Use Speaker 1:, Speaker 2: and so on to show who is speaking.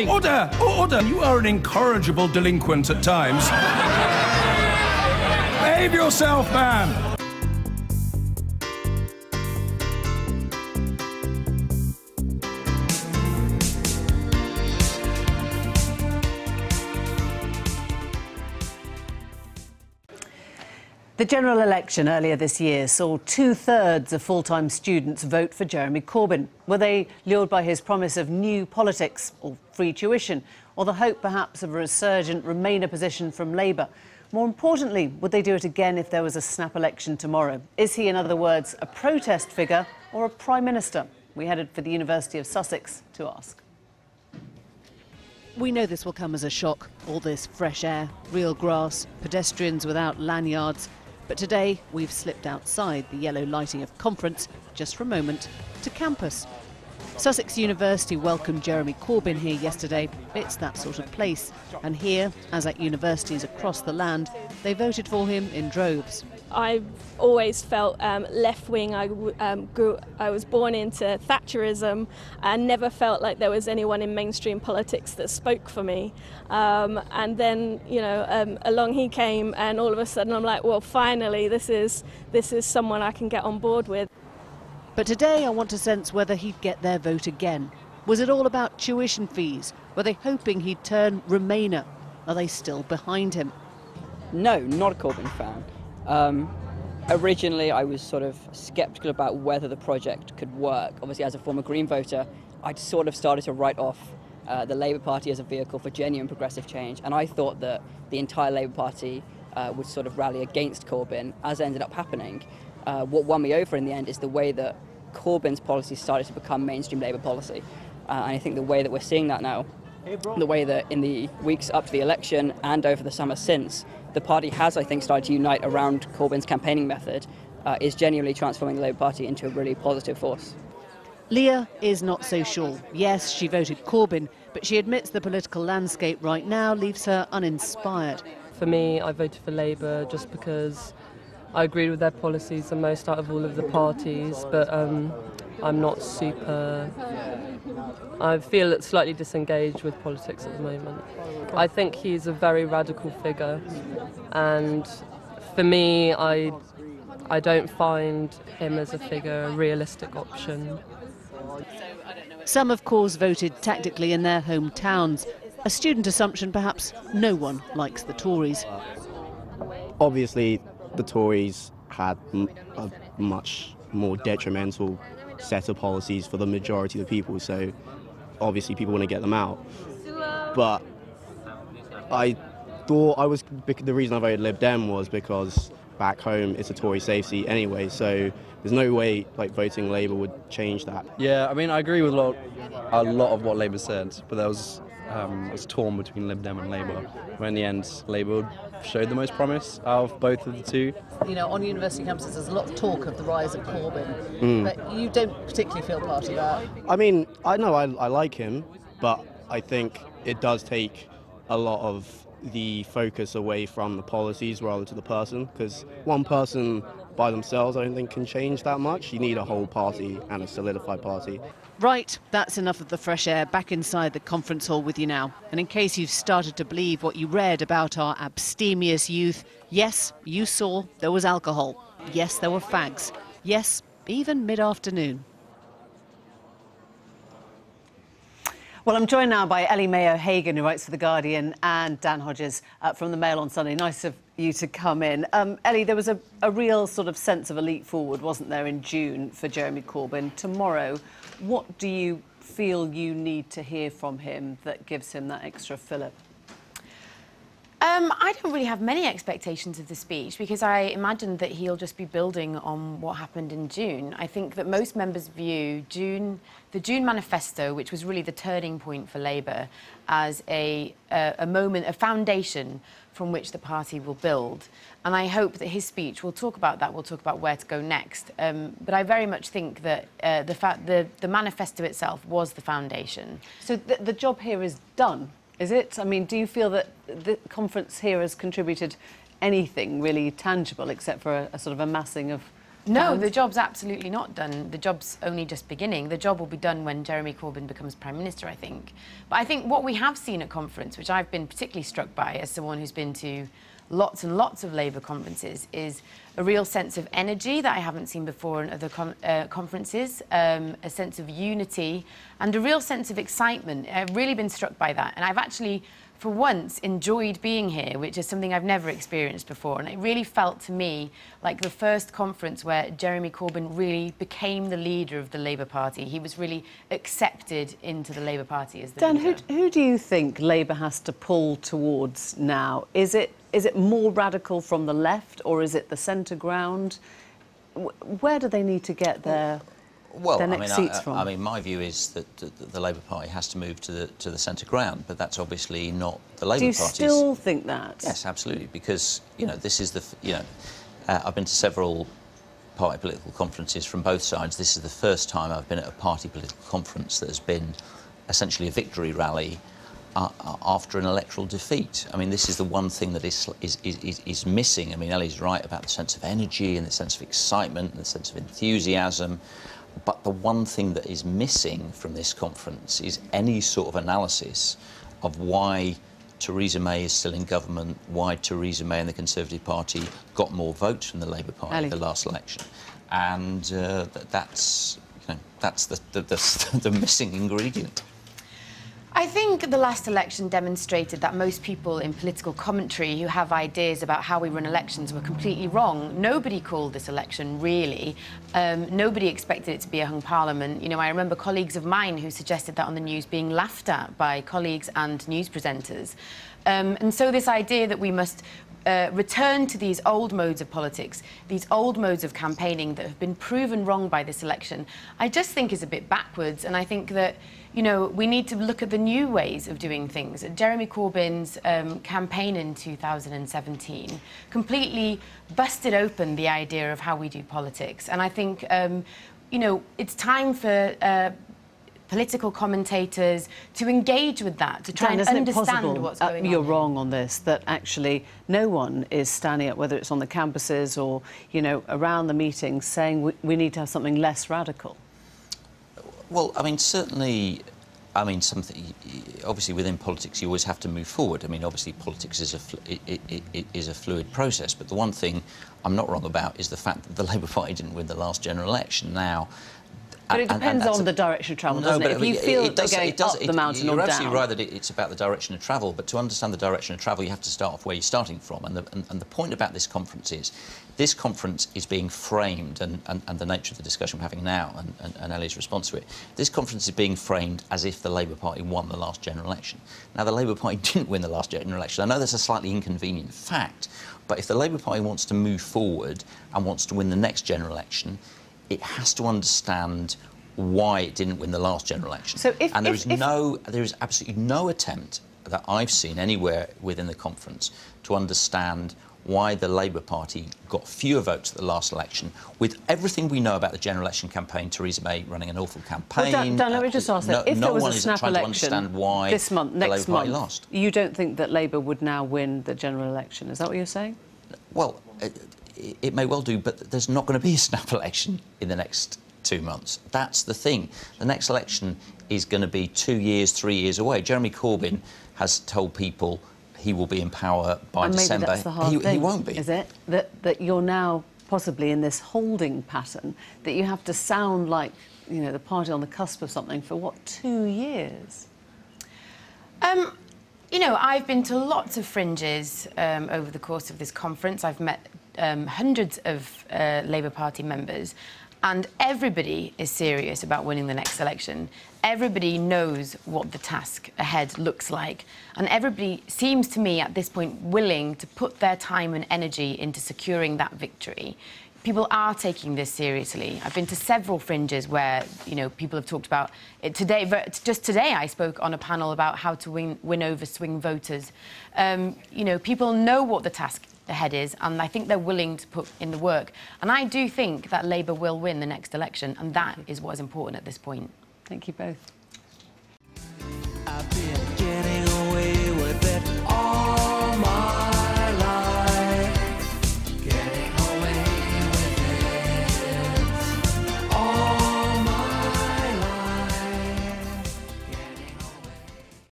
Speaker 1: Order! Order! You are an incorrigible delinquent at times. Behave yourself, man!
Speaker 2: The general election earlier this year saw 2/3 of full-time students vote for Jeremy Corbyn. Were they lured by his promise of new politics or free tuition, or the hope perhaps of a resurgent Remainer position from Labour? More importantly, would they do it again if there was a snap election tomorrow? Is he, in other words, a protest figure or a Prime Minister? We headed for the University of Sussex to ask. We know this will come as a shock. All this fresh air, real grass, pedestrians without lanyards. But today, we've slipped outside the yellow lighting of conference, just for a moment, to campus. Sussex University welcomed Jeremy Corbyn here yesterday. It's that sort of place. And here, as at universities across the land, they voted for him in droves.
Speaker 3: I've always felt left-wing. I was born into Thatcherism and never felt like there was anyone in mainstream politics that spoke for me. And then, along he came, and all of a sudden I'm like, well, finally, this is someone I can get on board with.
Speaker 2: But today I want to sense whether he'd get their vote again. Was it all about tuition fees? Were they hoping he'd turn Remainer? Are they still behind him?
Speaker 4: No, not a Corbyn fan. Originally, I was sort of sceptical about whether the project could work. Obviously, as a former Green voter, I'd sort of started to write off the Labour Party as a vehicle for genuine progressive change, and I thought that the entire Labour Party would sort of rally against Corbyn, as ended up happening. What won me over in the end is the way that Corbyn's policy started to become mainstream Labour policy. And I think the way that we're seeing that now, the way that in the weeks up to the election and over the summer since, the party has, I think, started to unite around Corbyn's campaigning method, is genuinely transforming the Labour Party into a really positive force.
Speaker 2: Leah is not so sure. Yes, she voted Corbyn, but she admits the political landscape right now leaves her uninspired.
Speaker 5: For me, I voted for Labour just because I agreed with their policies the most out of all of the parties, but I'm not super... I feel slightly disengaged with politics at the moment. I think he's a very radical figure, and for me, I don't find him as a figure a realistic option.
Speaker 2: Some, of course, voted tactically in their hometowns. A student assumption, perhaps no one likes the Tories.
Speaker 6: Obviously, the Tories had a much more detrimental set of policies for the majority of the people, so obviously people want to get them out. But I thought the reason I voted Lib Dem was because back home it's a Tory safe seat anyway, so there's no way voting Labour would change that.
Speaker 7: Yeah, I mean, I agree with a lot of what Labour said, but I was torn between Lib Dem and Labour. But in the end, Labour showed the most promise out of both of the two.
Speaker 2: You know, on university campuses there's a lot of talk of the rise of Corbyn, but you don't particularly feel part of that.
Speaker 6: I mean, I know I like him, but I think it does take a lot of the focus away from the policies rather to the person, because one person by themselves I don't think can change that much. You need a whole party and a solidified party.
Speaker 2: Right, that's enough of the fresh air. Back inside the conference hall with you now. And in case you've started to believe what you read about our abstemious youth, yes, you saw there was alcohol. Yes, there were fags. Yes, even mid-afternoon. Well, I'm joined now by Ellie Mae O'Hagan, who writes for The Guardian, and Dan Hodges from the Mail on Sunday. Nice of you to come in. Ellie, there was a real sort of sense of a leap forward, wasn't there, in June for Jeremy Corbyn. Tomorrow, what do you feel you need to hear from him that gives him that extra fillip?
Speaker 8: I don't really have many expectations of the speech because I imagine that he'll just be building on what happened in June. I think that most members view the June manifesto, which was really the turning point for Labour, as a moment, a foundation from which the party will build. And I hope that his speech will talk about that, will talk about where to go next. But I very much think that the manifesto itself was the foundation.
Speaker 2: So the job here is done, is it? I mean, do you feel that the conference here has contributed anything really tangible except for a sort of amassing of
Speaker 8: No, the job's absolutely not done. The job's only just beginning. The job will be done when Jeremy Corbyn becomes Prime Minister, I think. But I think what we have seen at conference, which I've been particularly struck by as someone who's been to lots and lots of Labour conferences, is a real sense of energy that I haven't seen before in other conferences, a sense of unity and a real sense of excitement. I've really been struck by that. And I've actually, for once, enjoyed being here, which is something I've never experienced before. And it really felt to me like the first conference where Jeremy Corbyn really became the leader of the Labour Party. He was really accepted into the Labour Party as the leader.
Speaker 2: Dan, who do you think Labour has to pull towards now? Is it more radical from the left, or is it the centre ground? Where do they need to get their next seats from?
Speaker 9: I mean, my view is that the Labour Party has to move to the centre ground, but that's obviously not the Labour Party.
Speaker 2: Do you still think that?
Speaker 9: Yes, absolutely, because, you know, this is I've been to several party political conferences from both sides. This is the first time I've been at a party political conference that has been essentially a victory rally after an electoral defeat. I mean, this is the one thing that is missing. I mean, Ellie's right about the sense of energy and the sense of excitement and the sense of enthusiasm. But the one thing that is missing from this conference is any sort of analysis of why Theresa May is still in government, why Theresa May and the Conservative Party got more votes from the Labour Party at the last election. And that's the missing ingredient.
Speaker 8: I think the last election demonstrated that most people in political commentary who have ideas about how we run elections were completely wrong. Nobody called this election, really. Nobody expected it to be a hung parliament. You know, I remember colleagues of mine who suggested that on the news being laughed at by colleagues and news presenters. And so this idea that we must return to these old modes of politics, these old modes of campaigning that have been proven wrong by this election, I just think is a bit backwards. And I think that, you know, we need to look at the new ways of doing things. Jeremy Corbyn's campaign in 2017 completely busted open the idea of how we do politics. And I think, you know, it's time for political commentators to engage with that, to try and understand what's going on.
Speaker 2: You're wrong on this, that actually no one is standing up, whether it's on the campuses or, you know, around the meetings, saying we need to have something less radical.
Speaker 9: Well, I mean, certainly, I mean, obviously within politics you always have to move forward. I mean, obviously politics is a fluid process, but the one thing I'm not wrong about is the fact that the Labour Party didn't win the last general election. Now,
Speaker 2: but it depends on the direction of travel, doesn't it? If you feel they're going up the mountain or down.
Speaker 9: You're absolutely right that it's about the direction of travel, but to understand the direction of travel, you have to start off where you're starting from. And the point about this conference is being framed, and the nature of the discussion we're having now, and Ellie's response to it, this conference is being framed as if the Labour Party won the last general election. Now, the Labour Party didn't win the last general election. I know that's a slightly inconvenient fact, but if the Labour Party wants to move forward and wants to win the next general election, it has to understand why it didn't win the last general election.
Speaker 2: So
Speaker 9: there is absolutely no attempt that I've seen anywhere within the conference to understand why the Labour Party got fewer votes at the last election. With everything we know about the general election campaign, Theresa May running an awful campaign.
Speaker 2: Well, Dan, let me just ask that. If there was a snap election
Speaker 9: this month,
Speaker 2: next month, you don't think that Labour would now win the general election? Is that what you're saying?
Speaker 9: Well, it may well do, but there's not going to be a snap election in the next 2 months. That's the thing. The next election is going to be 2 years, 3 years away. Jeremy Corbyn has told people he will be in power by December.
Speaker 2: That's the hard thing,
Speaker 9: he won't be.
Speaker 2: Is it? That you're now possibly in this holding pattern, that you have to sound like, you know, the party on the cusp of something for, what, 2 years?
Speaker 8: You know, I've been to lots of fringes over the course of this conference. I've met hundreds of Labour Party members, and everybody is serious about winning the next election. Everybody knows what the task ahead looks like, and everybody seems to me at this point willing to put their time and energy into securing that victory. People are taking this seriously. I've been to several fringes where, you know, people have talked about it today. Just today, I spoke on a panel about how to win over swing voters. You know, people know what the task ahead is, and I think they're willing to put in the work. And I do think that Labour will win the next election, and that is what is important at this point.
Speaker 2: Thank you both.